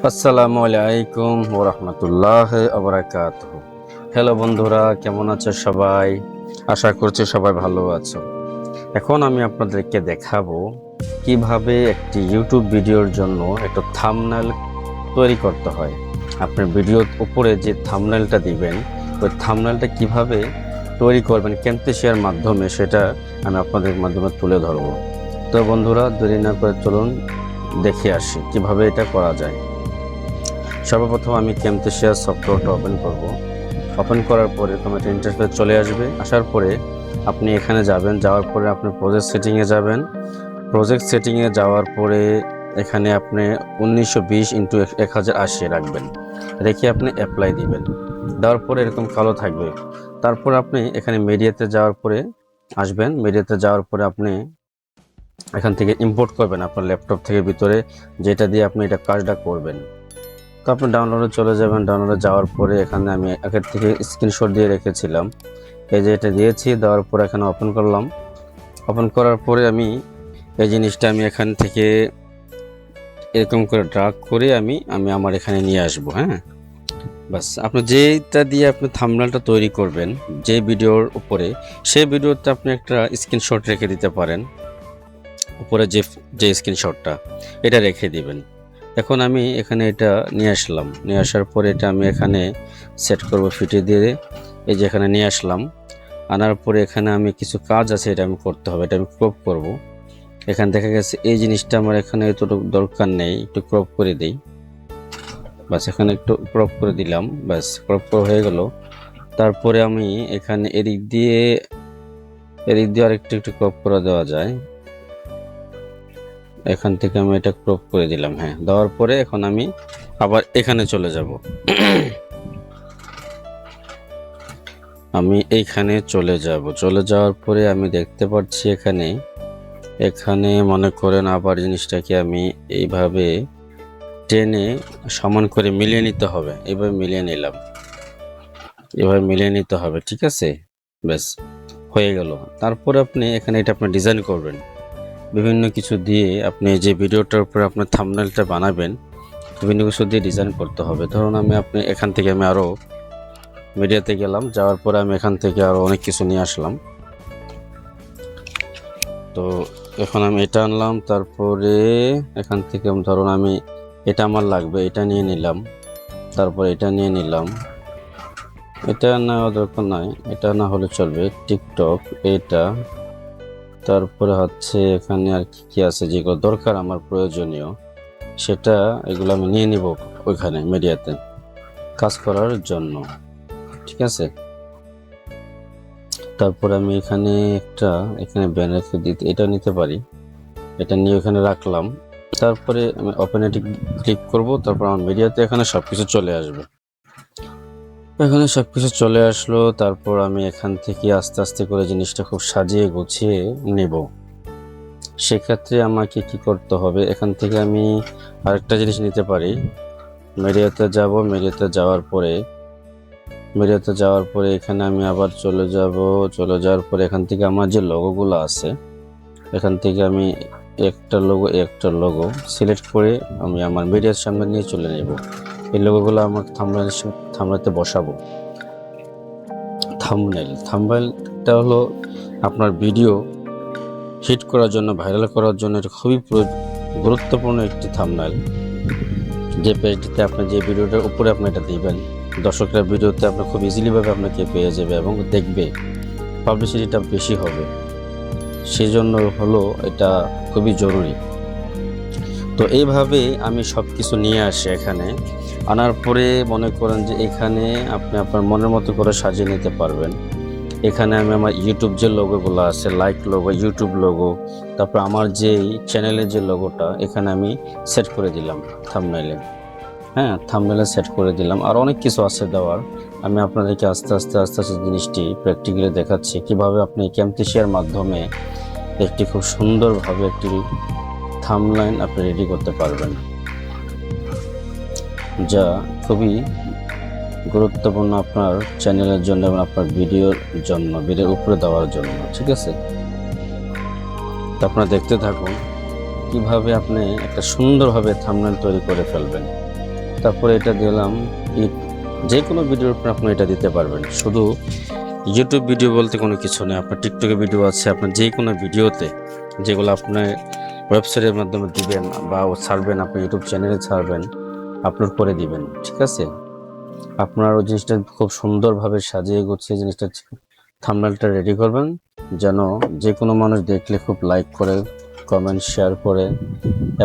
আসসালামু আলাইকুম ওয়া রাহমাতুল্লাহি ওয়া বারাকাতুহু। হ্যালো বন্ধুরা, কেমন আছো সবাই? আশা করছি সবাই ভালো আছো। এখন আমি আপনাদেরকে দেখাবো কিভাবে একটি ইউটিউব ভিডিওর জন্য একটা থাম্বনেল তৈরি করতে হয়। আপনার ভিডিওর উপরে যে থাম্বনেলটা দিবেন, ওই থাম্বনেলটা কিভাবে তৈরি করবেন ক্যামটেশিয়ার মাধ্যমে, সেটা আমি আপনাদের মাধ্যমে তুলে ধরবো। তো বন্ধুরা, দেরি না করে চলুন দেখে আসি কিভাবে এটা করা যায়। সর্বপ্রথম আমি ক্যামটেশিয়া সফটওয়্যারটা ওপেন করব। ওপেন করার পরে তোমার একটা ইন্টারফেস চলে আসবে। আসার পরে আপনি এখানে যাবেন, যাওয়ার পরে আপনি প্রজেক্ট সেটিংয়ে যাবেন। প্রজেক্ট সেটিংয়ে যাওয়ার পরে এখানে আপনি 1920x1080 রাখবেন, রেখে আপনি অ্যাপ্লাই দিবেন। দেওয়ার পরে এরকম কালো থাকবে। তারপর আপনি এখানে মিডিয়াতে যাওয়ার পরে আসবেন। মিডিয়াতে যাওয়ার পরে আপনি এখান থেকে ইম্পোর্ট করবেন আপনার ল্যাপটপ থেকে ভিতরে, যেটা দিয়ে আপনি এটা কাজটা করবেন। তো আপনি ডাউনলোডে চলে যাবেন। ডাউনলোডে যাওয়ার পরে এখানে আমি আগের থেকে স্ক্রিনশট দিয়ে রেখেছিলাম, এই যে এটা দিয়েছি। দেওয়ার পরে এখানে ওপেন করলাম। ওপেন করার পরে আমি এই জিনিসটা আমি এখান থেকে এরকম করে ড্রাগ করে আমি আমার এখানে নিয়ে আসবো। হ্যাঁ, বাস আপনি যেটা দিয়ে আপনি থাম্বনেলটা তৈরি করবেন যে ভিডিওর উপরে, সেই ভিডিওতে আপনি একটা স্ক্রিনশট রেখে দিতে পারেন। উপরে যে স্ক্রিনশটটা, এটা রেখে দিবেন। এখন আমি এখানে এটা নিয়ে আসলাম। নিয়ে আসার পরে এটা আমি এখানে সেট করব ফিটে দিয়ে। এই যে এখানে নিয়ে আসলাম। আনার পরে এখানে আমি কিছু কাজ আছে, এটা আমি করতে হবে। এটা আমি ক্রপ করব। এখানে দেখা গেছে এই জিনিসটা আমার এখানে এতটুকু দরকার নেই, একটু ক্রপ করে দিই। বাস এখানে একটু ক্রপ করে দিলাম, বাস ক্রপ করা হয়ে গেল। তারপরে আমি এখানে এদিক দিয়ে আরেকটু একটু ক্রপ করে দেওয়া যায়। এখান থেকে আমি এটা ক্রপ করে দিলাম। হ্যাঁ, দেওয়ার পরে এখন আমি আবার এখানে চলে যাব। আমি এইখানে চলে যাওয়ার পরে আমি দেখতে পাচ্ছি এখানে মনে করেন আবার জিনিসটাকে আমি এইভাবে টেনে সমান করে মিলিয়ে নিতে হবে। এইভাবে মিলিয়ে নিলাম, এভাবে মিলিয়ে নিতে হবে। ঠিক আছে, ব্যাস হয়ে গেল। তারপরে আপনি এখানে এটা আপনি ডিজাইন করবেন বিভিন্ন কিছু দিয়ে। আপনি যে ভিডিওটার উপরে আপনার থাম্বনেলটা বানাবেন, বিভিন্ন কিছু দিয়ে ডিজাইন করতে হবে। ধরুন আপনি এখান থেকে আমি আরও মিডিয়াতে গেলাম, যাওয়ার পরে আমি এখান থেকে আরও অনেক কিছু নিয়ে আসলাম। তো এখন আমি এটা আনলাম। তারপরে এখান থেকে ধরুন আমি এটা আমার লাগবে, এটা নিয়ে নিলাম। তারপর এটা নিয়ে নিলাম। এটা নেওয়া দরকার নাই, এটা না হলে চলবে। টিকটক এটা। তারপরে হচ্ছে এখানে আর কি আছে যেগুলো দরকার আমার প্রয়োজনীয়, সেটা এগুলো আমি নিয়ে নিব ওইখানে মিডিয়াতে কাজ করার জন্য। ঠিক আছে, তারপর আমি এখানে ব্যান রেখে দিতে এটা নিতে পারি। এটা নিয়ে এখানে রাখলাম। তারপরে আমি ওপেন এটি ক্লিক করব। তারপর আমার মিডিয়াতে এখানে সবকিছু চলে আসবে। এখানে সবকিছু চলে আসলো। তারপর আমি এখান থেকে আস্তে আস্তে করে জিনিসটা খুব সাজিয়ে গুছিয়ে নেব। সেক্ষেত্রে আমাকে কি করতে হবে, এখান থেকে আমি আরেকটা জিনিস নিতে পারি। মিডিয়াতে যাব। মিডিয়াতে যাওয়ার পরে এখানে আমি আবার চলে যাওয়ার পরে এখান থেকে আমার যে লোগোগুলো আছে, এখান থেকে আমি একটা লোগো সিলেক্ট করে আমি আমার মিডিয়ার সামনে নিয়ে চলে নেব। এই লোগোগুলো আমার থাম্বনেলতে বসাবো। থাম্বনেলটা হলো আপনার ভিডিও হিট করার জন্য, ভাইরাল করার জন্য এটা খুবই গুরুত্বপূর্ণ একটি থাম্বনেল। যে পেজটিতে আপনি যে ভিডিওটার উপরে আপনি এটা দিবেন, দর্শকরা ভিডিওতে আপনার খুব ইজিলিভাবে আপনাকে পেয়ে যাবে এবং দেখবে, পাবলিসিটিটা বেশি হবে। সেই জন্য হলো এটা খুবই জরুরি। তো এইভাবে আমি সব কিছু নিয়ে আসি। এখানে আনার পরে মনে করেন যে এখানে আপনি আপনার মনের মতো করে সাজিয়ে নিতে পারবেন। এখানে আমি আমার ইউটিউব যে লোগোগুলো আছে, লাইক লোগো, ইউটিউব লোগো, তারপর আমার যে চ্যানেলের যে লোগোটা এখানে আমি সেট করে দিলাম থাম্বনেলে। হ্যাঁ, থাম্বনেলে সেট করে দিলাম। আর অনেক কিছু আছে দেওয়ার। আমি আপনাদেরকে আস্তে আস্তে জিনিসটি প্র্যাকটিক্যালি দেখাচ্ছি কিভাবে আপনি ক্যামটেশিয়ার মাধ্যমে একটি খুব সুন্দরভাবে একটি থাম্বনেল আপনি রেডি করতে পারবেন, যা খুবই গুরুত্বপূর্ণ আপনার চ্যানেলের জন্য এবং আপনার ভিডিওর উপরে দেওয়ার জন্য। ঠিক আছে, তো আপনারা দেখতে থাকুন কিভাবে আপনি একটা সুন্দরভাবে থাম্বনেল তৈরি করে ফেলবেন। তারপরে এটা দিলাম। যে কোনো ভিডিওর উপর আপনি এটা দিতে পারবেন। শুধু ইউটিউব ভিডিও বলতে কোনো কিছু নেই, আপনার টিকটকে ভিডিও আছে, আপনার যে কোনো ভিডিওতে যেগুলো আপনার ওয়েবসাইটের মাধ্যমে দিবেন বা ছাড়বেন, আপনি ইউটিউব চ্যানেলে ছাড়বেন, আপলোড করে দিবেন। ঠিক আছে, আপনার ওই জিনিসটা খুব সুন্দরভাবে সাজিয়ে গুছিয়ে জিনিসটা থাম্বনেলটা রেডি করবেন, যেন যে কোনো মানুষ দেখলে খুব লাইক করে, কমেন্ট শেয়ার করে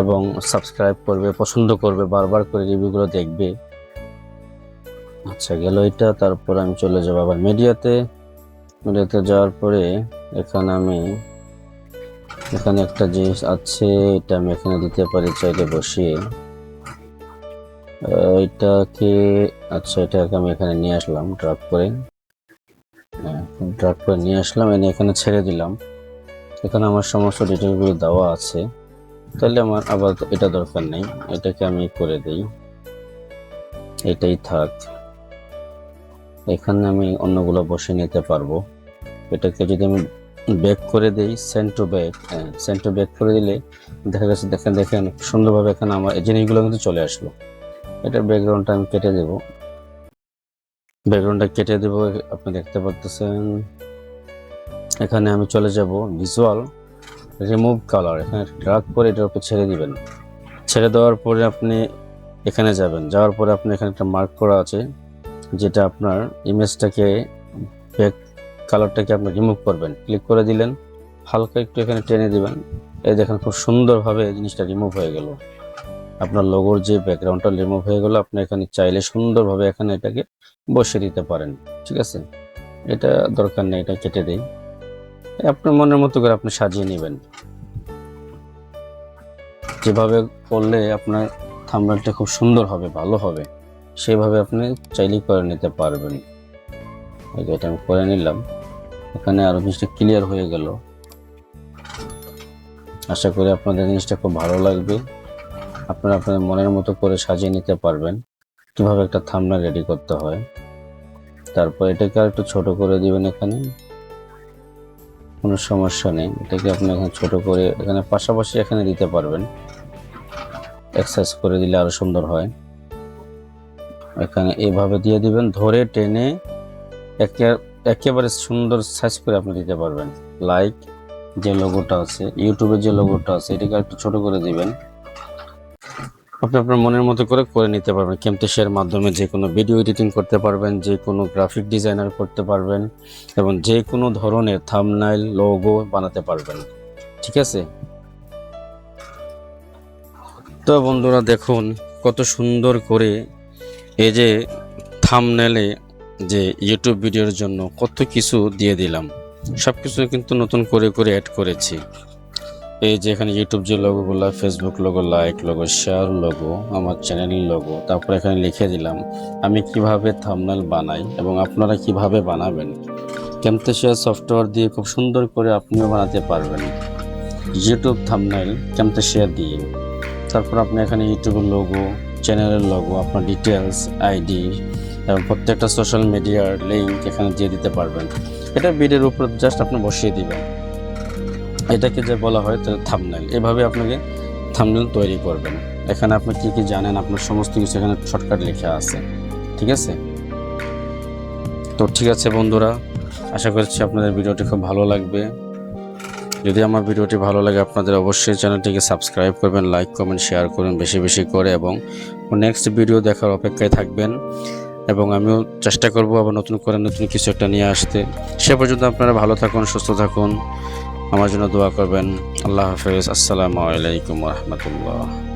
এবং সাবস্ক্রাইব করবে, পছন্দ করবে, বারবার করে রিভিউগুলো দেখবে। আচ্ছা, গেল এটা। তারপর আমি চলে যাবো আবার মিডিয়াতে যাওয়ার পরে এখানে একটা জিনিস আছে, এটা আমি এখানে দিতে পারি চাইলে বসিয়ে। এটাকে আচ্ছা, এটাকে আমি এখানে নিয়ে আসলাম, ড্রাগ করে নিয়ে আসলাম, এনে এখানে ছেড়ে দিলাম। এখানে আমার সমস্ত ডিটেলগুলো দেওয়া আছে, তাহলে আমার আবার এটা দরকার নেই, এটাকে আমি করে দিই, এটাই থাক। এখানে আমি অন্যগুলো বসে নিতে পারবো। এটাকে যদি আমি ব্যাক করে দিই, সেন্ড টু ব্যাক করে দিলে দেখা গেছে, দেখেন সুন্দরভাবে এখানে আমার এই জিনিসগুলো কিন্তু চলে আসলো। এটার ব্যাকগ্রাউন্ডটা আমি কেটে দেব, আপনি দেখতে পাচ্ছেন। এখানে আমি চলে যাব ভিজুয়াল, রিমুভ কালার, এখানে ড্রাগ করে এটার উপর ছেড়ে দিবেন। ছেড়ে দেওয়ার পরে আপনি এখানে যাওয়ার পরে আপনি এখানে একটা মার্ক করা আছে, যেটা আপনার ইমেজটাকে, ব্যাক কালারটাকে আপনি রিমুভ করবেন। ক্লিক করে দিলেন, হালকা একটু এখানে টেনে দিবেন, এই দেখেন খুব সুন্দরভাবে জিনিসটা রিমুভ হয়ে গেল। আপনার লোগোর যে ব্যাকগ্রাউন্ডটা রিমুভ হয়ে গেল। আপনি এখানে চাইলে সুন্দরভাবে এখানে এটাকে বসিয়ে দিতে পারেন। ঠিক আছে, এটা দরকার নেই, এটা কেটে দেই। আপনার মনের মতো করে আপনি সাজিয়ে নেবেন। যেভাবে করলে আপনার থাম্বনেলটা খুব সুন্দর হবে, ভালো হবে, সেভাবে আপনি চাইলেই করে নিতে পারবেন। এটা আমি করে নিলাম, এখানে আরো জিনিসটা ক্লিয়ার হয়ে গেল। আশা করি আপনাদের জিনিসটা খুব ভালো লাগবে। আপনারা আপনাদের মনের মতো করে সাজিয়ে নিতে পারবেন কিভাবে একটা থাম্বনেল রেডি করতে হয়। তারপর এটাকে আর একটু ছোট করে দিবেন, এখানে কোনো সমস্যা নেই। এটাকে আপনি এখানে ছোট করে এখানে পাশাপাশি এখানে দিতে পারবেন, এক্সারসাইজ করে দিলে আরো সুন্দর হয়। এখানে এইভাবে দিয়ে দিবেন, ধরে টেনে একেবারে সুন্দর সাইজ করে আপনি দিতে পারবেন। লাইক যে লোগোটা আছে, ইউটিউবের যে লোগোটা আছে, এটাকে একটু ছোট করে দিবেন। আপনি আপনার মনের মতো করে নিতে পারবেন। ক্যামটেশিয়ার মাধ্যমে যে কোনো ভিডিও এডিটিং করতে পারবেন, যে কোনো গ্রাফিক ডিজাইনার করতে পারবেন এবং যে কোনো ধরনের থাম্বনেল, লোগো বানাতে পারবেন। ঠিক আছে, তো বন্ধুরা দেখুন কত সুন্দর করে এই যে থাম্বনেলে যে ইউটিউব ভিডিওর জন্য কত কিছু দিয়ে দিলাম। সব কিছু কিন্তু নতুন করে অ্যাড করেছি। এই যে এখানে ইউটিউব যে লোগোগুলো, Facebook logo, like logo, share logo, আমার চ্যানেলের লোগো, তারপর এখানে লিখে দিলাম আমি কিভাবে থাম্বনেল বানাই এবং আপনারা কিভাবে বানাবেন। ক্যামটেশিয়া সফটওয়্যার দিয়ে খুব সুন্দর করে আপনিও বানাতে পারবেন ইউটিউব থাম্বনেল ক্যামটেশিয়া দিয়ে। তারপর আপনি এখানে ইউটিউবের লোগো, চ্যানেলের লোগো, আপনার ডিটেলস, আইডি এবং প্রত্যেকটা সোশ্যাল মিডিয়ার লিঙ্ক এখানে দিয়ে দিতে পারবেন। এটা ভিডিওর উপর জাস্ট আপনি বসিয়ে দিবেন। এটাকে যে বলা হয় থাম্বনেল। এভাবে আপনাকে থাম্বনেল তৈরি করবেন। এখানে আপনি কি কি জানেন, আপনার সমস্ত কিছু এখানে শর্টকাট লেখা আছে। ঠিক আছে, তো ঠিক আছে বন্ধুরা, আশা করছি আপনাদের ভিডিওটি খুব ভালো লাগবে। যদি আমার ভিডিওটি ভালো লাগে আপনাদের অবশ্যই চ্যানেলটিকে সাবস্ক্রাইব করবেন, লাইক কমেন্ট শেয়ার করুন বেশি বেশি করে এবং নেক্সট ভিডিও দেখার অপেক্ষায় থাকবেন। এবং আমিও চেষ্টা করব আবার নতুন কিছু একটা নিয়ে আসতে। সে পর্যন্ত আপনারা ভালো থাকুন, সুস্থ থাকুন, আমার জন্য দোয়া করবেন। আল্লাহ হাফেজ, আসসালামু আলাইকুম ওয়া রাহমাতুল্লাহ।